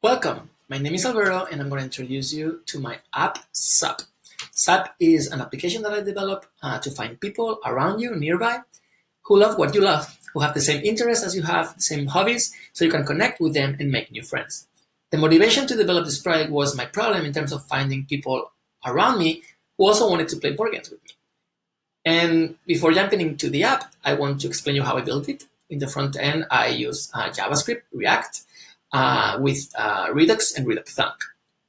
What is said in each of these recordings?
Welcome, my name is Alberto and I'm going to introduce you to my app, Supp. Supp is an application that I developed to find people around you, nearby, who love what you love, who have the same interests as you have, the same hobbies, so you can connect with them and make new friends. The motivation to develop this project was my problem in terms of finding people around me who also wanted to play board games with me. And before jumping into the app, I want to explain you how I built it. In the front end, I use JavaScript, React, with Redux and Redux Thunk.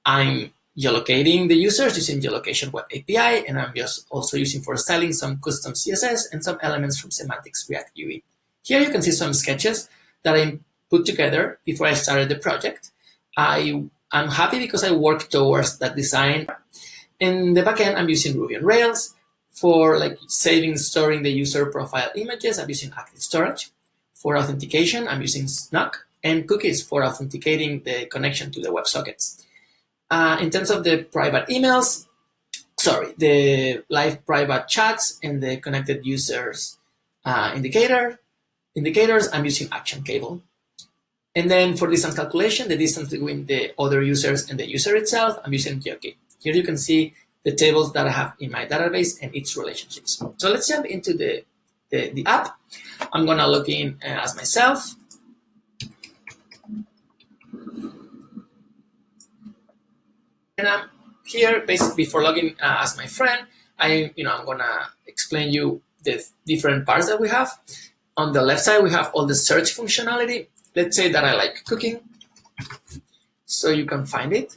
I'm geolocating the users using Geolocation Web API, and I'm just also using for styling some custom CSS and some elements from Semantics React UI. Here you can see some sketches that I put together before I started the project. I'm happy because I worked towards that design. In the backend, I'm using Ruby on Rails. For saving and storing the user profile images, I'm using Active Storage. For authentication, I'm using Thunk, and cookies for authenticating the connection to the WebSockets. In terms of the private emails, the live private chats and the connected users indicators, I'm using Action Cable. And then for distance calculation, the distance between the other users and the user itself, I'm using Geokit. Here you can see the tables that I have in my database and its relationships. So let's jump into the app. I'm gonna log in as myself. And I'm here basically before logging as my friend. I'm gonna explain you the different parts that we have. On the left side, we have all the search functionality. Let's say that I like cooking, so you can find it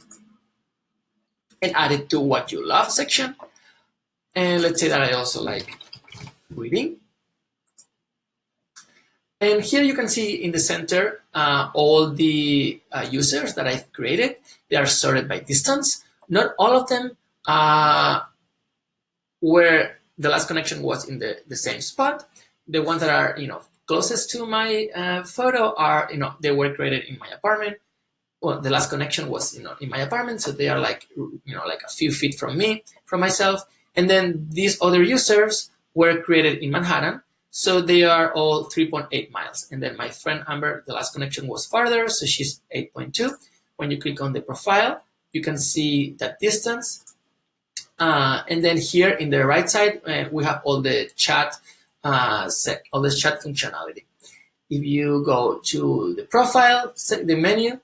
and add it to what you love section. And let's say that I also like reading. And here you can see in the center all the users that I've created. They are sorted by distance. Not all of them where the last connection was in the same spot. The ones that are closest to my photo are they were created in my apartment. Well, the last connection was in my apartment, so they are like a few feet from me, from myself. And then these other users were created in Manhattan, so they are all 3.8 miles. And then my friend Amber, the last connection was farther, so she's 8.2. When you click on the profile, you can see that distance. And then here in the right side, we have all the chat chat functionality. If you go to the profile, the menu,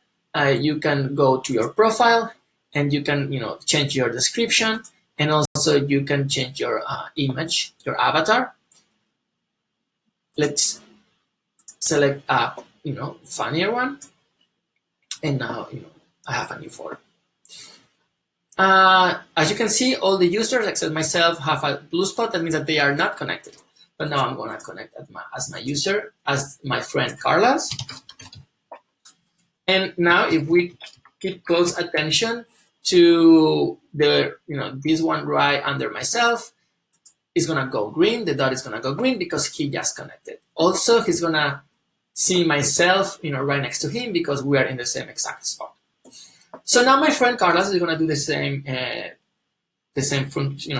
you can go to your profile and you can change your description, and also you can change your image, your avatar. Let's select a funnier one, and now I have a new photo. As you can see, all the users except myself have a blue spot. That means that they are not connected. But now I'm gonna connect as my user, as my friend Carlos. And now if we keep close attention to the this one right under myself, is gonna go green. The dot is gonna go green because he just connected. Also, he's gonna see myself right next to him because we are in the same exact spot. So now my friend Carlos is gonna do the same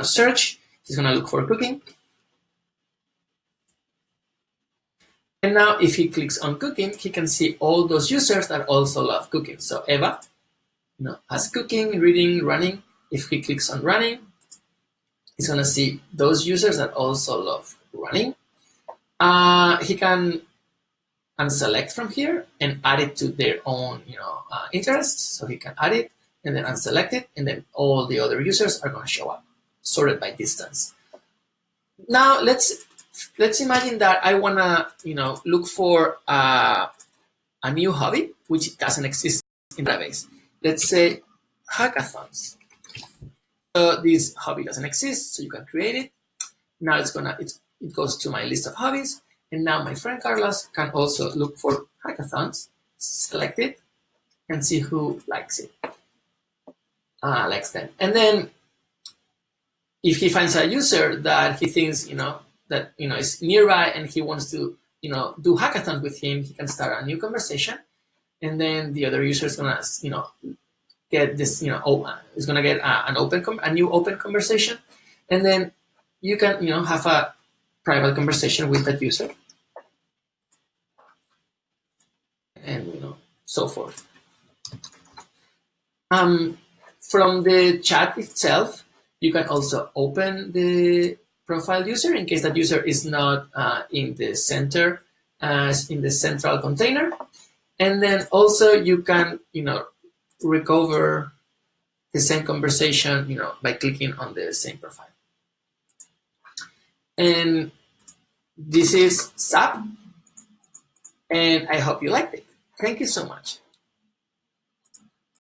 search. He's gonna look for cooking. And now if he clicks on cooking, he can see all those users that also love cooking. So Eva has cooking, reading, running. If he clicks on running, he's gonna see those users that also love running. He can unselect from here and add it to their own interests. So he can add it and then unselect it, and then all the other users are gonna show up, sorted by distance. Now let's imagine that I wanna look for a new hobby which doesn't exist in the database. Let's say hackathons. So this hobby doesn't exist, so you can create it. Now it goes to my list of hobbies, and now my friend Carlos can also look for hackathons, select it, and see who likes it. Likes them. And then if he finds a user that he thinks that is nearby and he wants to do hackathons with him, he can start a new conversation, and then the other user is gonna get this is gonna get a new open conversation, and then you can have a private conversation with that user, and so forth. From the chat itself, you can also open the profile user in case that user is not in the center as in the central container. And then also you can, recover the same conversation, by clicking on the same profile. And this is Supp, and I hope you liked it. Thank you so much.